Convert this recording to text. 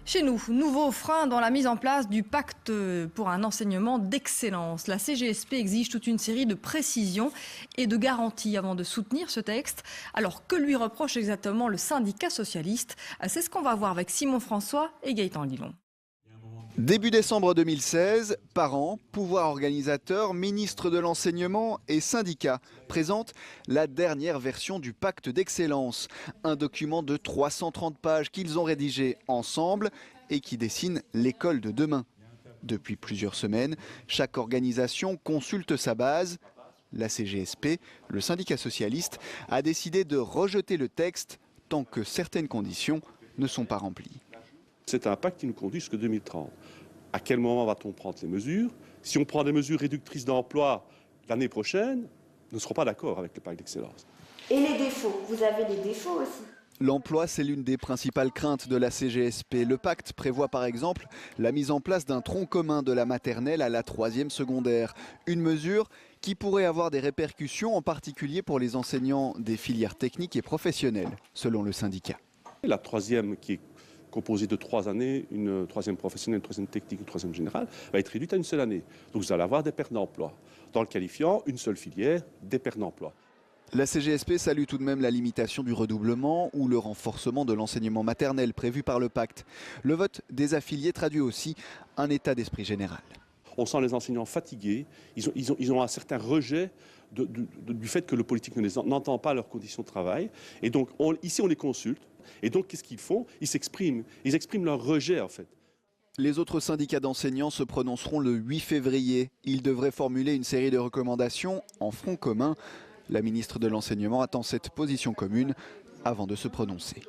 Chez nous, nouveau frein dans la mise en place du pacte pour un enseignement d'excellence. La CGSP exige toute une série de précisions et de garanties avant de soutenir ce texte. Alors que lui reproche exactement le syndicat socialiste? C'est ce qu'on va voir avec Simon François et Gaëtan Lillon. Début décembre 2016, parents, pouvoir organisateur, ministre de l'enseignement et syndicats présentent la dernière version du pacte d'excellence. Un document de 330 pages qu'ils ont rédigé ensemble et qui dessine l'école de demain. Depuis plusieurs semaines, chaque organisation consulte sa base. La CGSP, le syndicat socialiste, a décidé de rejeter le texte tant que certaines conditions ne sont pas remplies. C'est un pacte qui nous conduit jusqu'en 2030. À quel moment va-t-on prendre les mesures? Si on prend des mesures réductrices d'emploi l'année prochaine, nous ne serons pas d'accord avec le pacte d'excellence. Et les défauts? Vous avez les défauts aussi. L'emploi, c'est l'une des principales craintes de la CGSP. Le pacte prévoit par exemple la mise en place d'un tronc commun de la maternelle à la 3e secondaire. Une mesure qui pourrait avoir des répercussions, en particulier pour les enseignants des filières techniques et professionnelles, selon le syndicat. La 3e, qui est composée de 3 années, une 3e professionnelle, une 3e technique, une 3e générale, va être réduite à une seule année. Donc vous allez avoir des pertes d'emploi. Dans le qualifiant, une seule filière, des pertes d'emploi. La CGSP salue tout de même la limitation du redoublement ou le renforcement de l'enseignement maternel prévu par le pacte. Le vote des affiliés traduit aussi un état d'esprit général. On sent les enseignants fatigués, ils ont un certain rejet du fait que le politique n'entend pas leurs conditions de travail. Et donc ici on les consulte. Et donc qu'est-ce qu'ils font? Ils expriment leur rejet en fait. Les autres syndicats d'enseignants se prononceront le 8 février. Ils devraient formuler une série de recommandations en front commun. La ministre de l'Enseignement attend cette position commune avant de se prononcer.